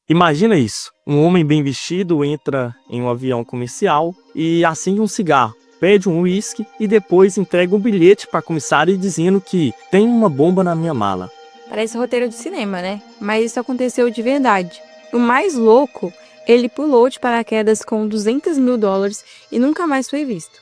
Imagina isso, um homem bem vestido entra em um avião comercial e acende um cigarro, pede um uísque e depois entrega um bilhete para a comissária dizendo que tem uma bomba na minha mala. Parece roteiro de cinema, né? Mas isso aconteceu de verdade. O mais louco, ele pulou de paraquedas com $200 mil e nunca mais foi visto.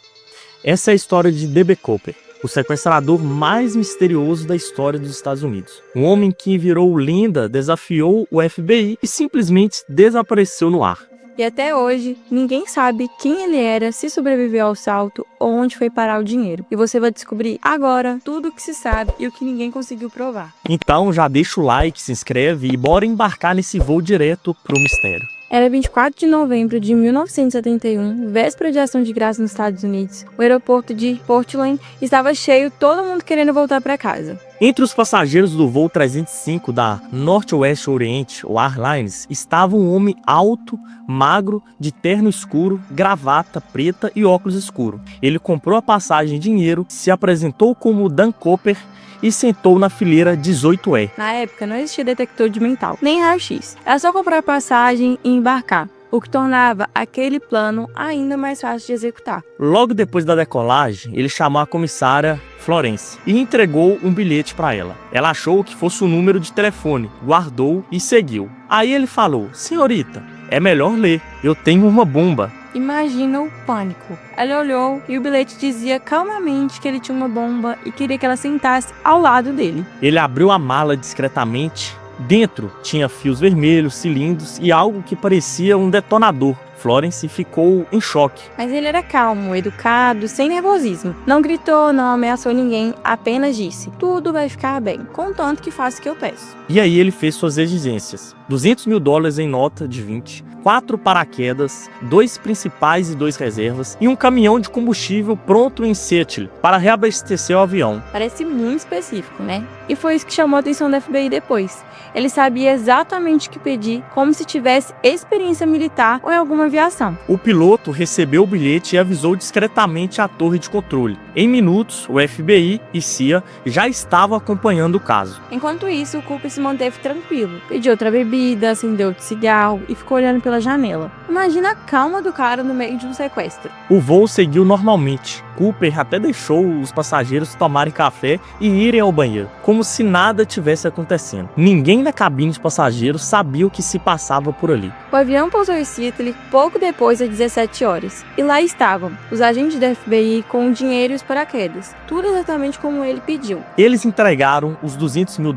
Essa é a história de D.B. Cooper, o sequestrador mais misterioso da história dos Estados Unidos. Um homem que virou lenda, desafiou o FBI e simplesmente desapareceu no ar. E até hoje, ninguém sabe quem ele era, se sobreviveu ao assalto ou onde foi parar o dinheiro. E você vai descobrir agora tudo o que se sabe e o que ninguém conseguiu provar. Então já deixa o like, se inscreve e bora embarcar nesse voo direto pro mistério. Era 24 de novembro de 1971, véspera de ação de graça nos Estados Unidos. O aeroporto de Portland estava cheio, todo mundo querendo voltar para casa. Entre os passageiros do voo 305 da Northwest Orient, ou Airlines, estava um homem alto, magro, de terno escuro, gravata preta e óculos escuros. Ele comprou a passagem em dinheiro, se apresentou como Dan Cooper e sentou na fileira 18E. Na época não existia detector de mental, nem raio-x. Era só comprar a passagem e embarcar, o que tornava aquele plano ainda mais fácil de executar. Logo depois da decolagem, ele chamou a comissária Florence e entregou um bilhete para ela. Ela achou que fosse o número de telefone, guardou e seguiu. Aí ele falou: "Senhorita, é melhor ler, eu tenho uma bomba." Imagina o pânico. Ela olhou e o bilhete dizia calmamente que ele tinha uma bomba e queria que ela sentasse ao lado dele. Ele abriu a mala discretamente. Dentro tinha fios vermelhos, cilindros e algo que parecia um detonador. Florence ficou em choque. Mas ele era calmo, educado, sem nervosismo. Não gritou, não ameaçou ninguém, apenas disse: "Tudo vai ficar bem, contanto que faça o que eu peço." E aí ele fez suas exigências. $200 mil em nota de 20, 4 paraquedas, 2 principais e 2 reservas e um caminhão de combustível pronto em Seattle para reabastecer o avião. Parece muito específico, né? E foi isso que chamou a atenção da FBI depois. Ele sabia exatamente o que pedir, como se tivesse experiência militar ou em alguma aviação. O piloto recebeu o bilhete e avisou discretamente a torre de controle. Em minutos, o FBI e CIA já estavam acompanhando o caso. Enquanto isso, o Cooper se manteve tranquilo. Pediu outra bebida, acendeu outro cigarro e ficou olhando pela janela. Imagina a calma do cara no meio de um sequestro. O voo seguiu normalmente. Cooper até deixou os passageiros tomarem café e irem ao banheiro, como se nada tivesse acontecendo. Ninguém na cabine de passageiros sabia o que se passava por ali. O avião pousou em Seattle pouco depois das 17 horas. E lá estavam os agentes da FBI com o dinheiro e os paraquedas. Tudo exatamente como ele pediu. Eles entregaram os $200 mil,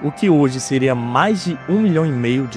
o que hoje seria mais de $1,5 milhão.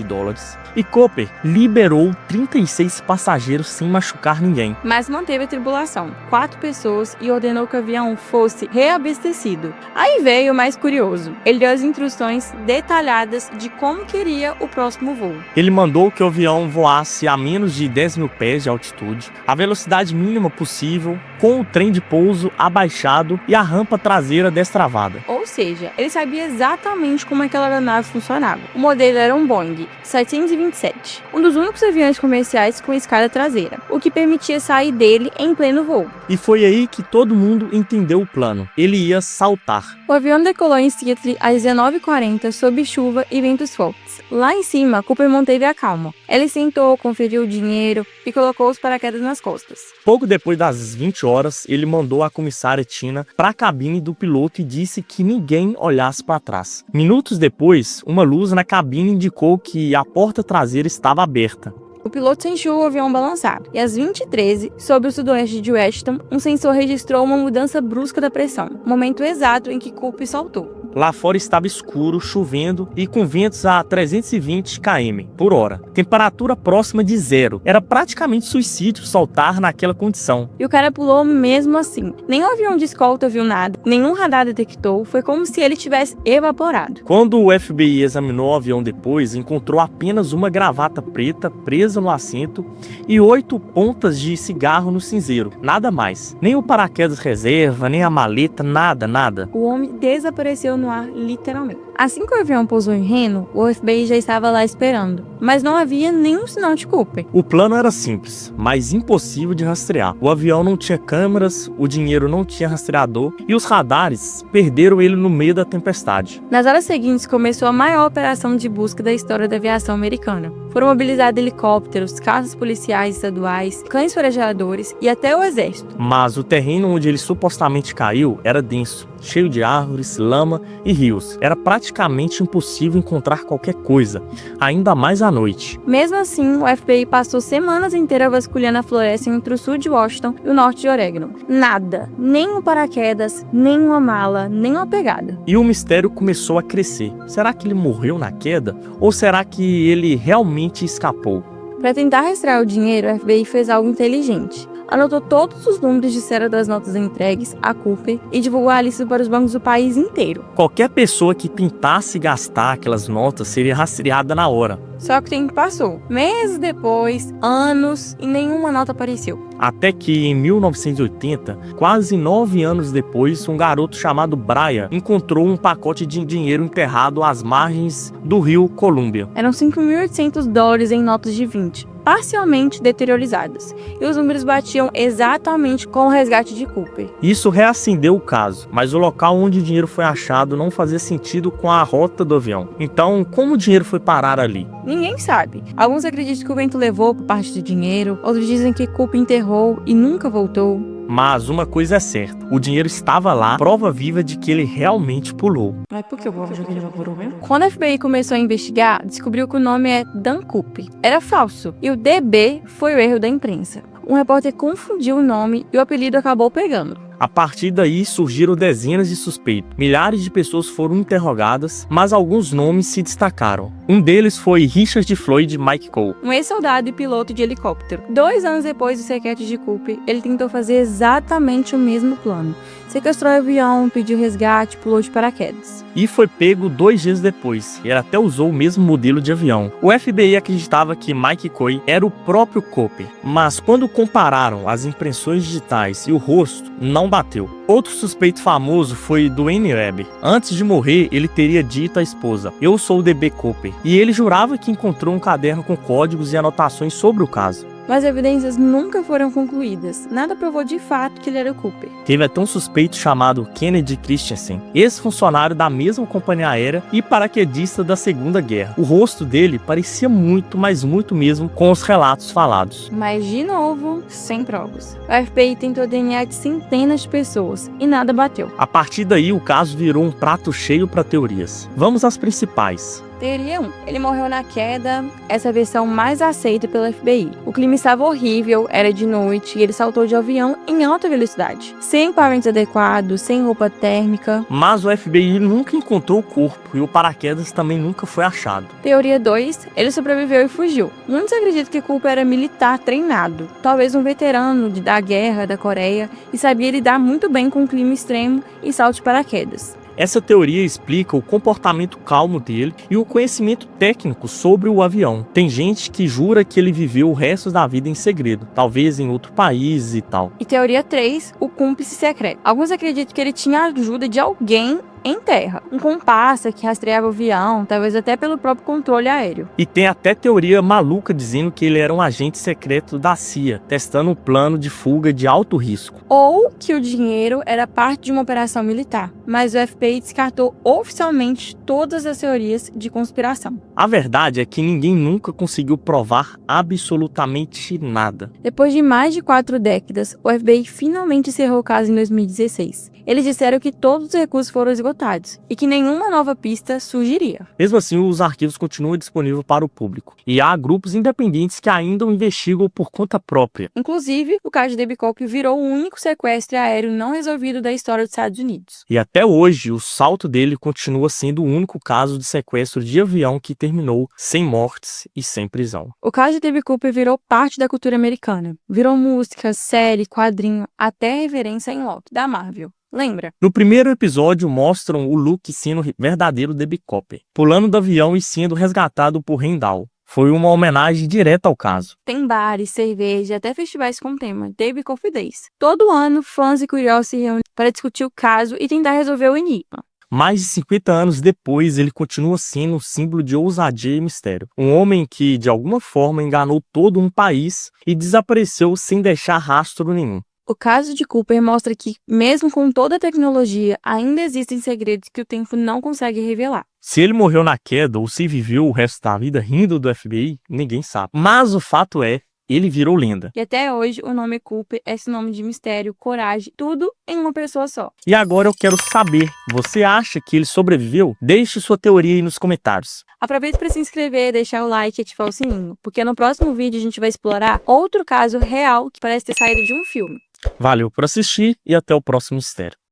E Cooper liberou 36 passageiros sem machucar ninguém. Mas manteve a tribulação, 4 pessoas, e ordenou que o avião fosse reabastecido. Aí veio o mais curioso. Ele deu as instruções detalhadas de como queria o próximo voo. Ele mandou que o avião voasse a menos de 10 mil pés de altitude, a velocidade mínima possível, com o trem de pouso abaixado e a rampa traseira destravada. Ou seja, ele sabia exatamente como aquela aeronave funcionava. O modelo era um Boeing 727, um dos únicos aviões comerciais com escada traseira, o que permitia sair dele em pleno voo. E foi aí que todo mundo entendeu o plano. Ele ia saltar. O avião decolou em Seattle às 19h40 sob chuva e ventos fortes. Lá em cima, Cooper manteve a calma. Ele sentou, conferiu o dinheiro e colocou os paraquedas nas costas. Pouco depois das 20 horas, ele mandou a comissária Tina para a cabine do piloto e disse que ninguém olhasse para trás. Minutos depois, uma luz na cabine indicou que a porta traseira estava aberta. O piloto sentiu o avião balançar, e às 20h13, sobre o sudoeste de Washington, um sensor registrou uma mudança brusca da pressão, momento exato em que Cooper saltou. Lá fora estava escuro, chovendo e com ventos a 320 km por hora. Temperatura próxima de zero. Era praticamente suicídio saltar naquela condição. E o cara pulou mesmo assim. Nem o avião de escolta viu nada, nenhum radar detectou, foi como se ele tivesse evaporado. Quando o FBI examinou o avião depois, encontrou apenas uma gravata preta presa no assento e 8 pontas de cigarro no cinzeiro. Nada mais. Nem o paraquedas reserva, nem a maleta, nada. O homem desapareceu no ar, literalmente. Assim que o avião pousou em Reno, o FBI já estava lá esperando, mas não havia nenhum sinal de Cooper. O plano era simples, mas impossível de rastrear. O avião não tinha câmeras, o dinheiro não tinha rastreador e os radares perderam ele no meio da tempestade. Nas horas seguintes começou a maior operação de busca da história da aviação americana. Foram mobilizados helicópteros, caças policiais estaduais, cães farejadores e até o exército. Mas o terreno onde ele supostamente caiu era denso, cheio de árvores, lama e rios. Era praticamente impossível encontrar qualquer coisa, ainda mais à noite. Mesmo assim, o FBI passou semanas inteiras vasculhando a floresta entre o sul de Washington e o norte de Oregon. Nada, nem um paraquedas, nem uma mala, nem uma pegada. E o mistério começou a crescer. Será que ele morreu na queda? Ou será que ele realmente escapou? Para tentar rastrear o dinheiro, o FBI fez algo inteligente. Anotou todos os números de série das notas entregues a Cooper e divulgou a lista para os bancos do país inteiro. Qualquer pessoa que tentasse gastar aquelas notas seria rastreada na hora. Só que o tempo passou. Meses depois, anos, e nenhuma nota apareceu. Até que em 1980, quase 9 anos depois, um garoto chamado Brian encontrou um pacote de dinheiro enterrado às margens do rio Columbia. Eram $5.800 em notas de 20, parcialmente deteriorizadas, e os números batiam exatamente com o resgate de Cooper. Isso reacendeu o caso, mas o local onde o dinheiro foi achado não fazia sentido com a rota do avião. Então, como o dinheiro foi parar ali? Ninguém sabe. Alguns acreditam que o vento levou por parte do dinheiro, outros dizem que Cooper enterrou e nunca voltou. Mas uma coisa é certa, o dinheiro estava lá, prova viva de que ele realmente pulou. Mas por que o povo joguei evaporou mesmo? Quando a FBI começou a investigar, descobriu que o nome é Dan Cooper. Era falso, e o DB foi o erro da imprensa. Um repórter confundiu o nome e o apelido acabou pegando. A partir daí surgiram dezenas de suspeitos. Milhares de pessoas foram interrogadas, mas alguns nomes se destacaram. Um deles foi Richard Floyd McCall, um ex-soldado e piloto de helicóptero. 2 anos depois do sequestro de Cooper, ele tentou fazer exatamente o mesmo plano. Sequestrou o avião, pediu resgate, pulou de paraquedas. E foi pego 2 dias depois. Ele até usou o mesmo modelo de avião. O FBI acreditava que Mike Coy era o próprio Cooper, mas quando compararam as impressões digitais e o rosto, não bateu. Outro suspeito famoso foi Duane Webb. Antes de morrer, ele teria dito à esposa: "Eu sou o DB Cooper", e ele jurava que encontrou um caderno com códigos e anotações sobre o caso. Mas evidências nunca foram concluídas. Nada provou de fato que ele era o Cooper. Teve até um suspeito chamado Kennedy Christensen, ex-funcionário da mesma companhia aérea e paraquedista da Segunda Guerra. O rosto dele parecia muito, mas muito mesmo, com os relatos falados. Mas, de novo, sem provas. O FBI tentou DNA de centenas de pessoas e nada bateu. A partir daí, o caso virou um prato cheio para teorias. Vamos às principais. Teoria 1. Ele morreu na queda, essa é a versão mais aceita pelo FBI. O clima estava horrível, era de noite e ele saltou de avião em alta velocidade. Sem equipamentos adequados, sem roupa térmica. Mas o FBI nunca encontrou o corpo e o paraquedas também nunca foi achado. Teoria 2. Ele sobreviveu e fugiu. Muitos acreditam que Cooper era militar treinado, talvez um veterano da guerra da Coreia e sabia lidar muito bem com o clima extremo e salto de paraquedas. Essa teoria explica o comportamento calmo dele e o conhecimento técnico sobre o avião. Tem gente que jura que ele viveu o resto da vida em segredo, talvez em outro país e tal. E teoria 3, o cúmplice secreto. Alguns acreditam que ele tinha a ajuda de alguém em terra. Um comparsa que rastreava o avião, talvez até pelo próprio controle aéreo. E tem até teoria maluca dizendo que ele era um agente secreto da CIA, testando um plano de fuga de alto risco. Ou que o dinheiro era parte de uma operação militar, mas o FBI descartou oficialmente todas as teorias de conspiração. A verdade é que ninguém nunca conseguiu provar absolutamente nada. Depois de mais de 4 décadas, o FBI finalmente encerrou o caso em 2016. Eles disseram que todos os recursos foram esgotados e que nenhuma nova pista surgiria. Mesmo assim, os arquivos continuam disponíveis para o público. E há grupos independentes que ainda o investigam por conta própria. Inclusive, o caso de DB Cooper virou o único sequestro aéreo não resolvido da história dos Estados Unidos. E até hoje, o salto dele continua sendo o único caso de sequestro de avião que terminou sem mortes e sem prisão. O caso de DB Cooper virou parte da cultura americana. Virou música, série, quadrinho, até reverência em Loki, da Marvel. Lembra? No primeiro episódio mostram o Luke sendo o verdadeiro DB Cooper, pulando do avião e sendo resgatado por Heimdall. Foi uma homenagem direta ao caso. Tem bares, cerveja e até festivais com o tema DB Cooper Days. Todo ano, fãs e curiosos se reúnem para discutir o caso e tentar resolver o enigma. Mais de 50 anos depois, ele continua sendo um símbolo de ousadia e mistério. Um homem que, de alguma forma, enganou todo um país e desapareceu sem deixar rastro nenhum. O caso de Cooper mostra que, mesmo com toda a tecnologia, ainda existem segredos que o tempo não consegue revelar. Se ele morreu na queda ou se viveu o resto da vida rindo do FBI, ninguém sabe. Mas o fato é, ele virou lenda. E até hoje, o nome Cooper é sinônimo de mistério, coragem, tudo em uma pessoa só. E agora eu quero saber, você acha que ele sobreviveu? Deixe sua teoria aí nos comentários. Aproveite para se inscrever, deixar o like e ativar o sininho, porque no próximo vídeo a gente vai explorar outro caso real que parece ter saído de um filme. Valeu por assistir e até o próximo mistério.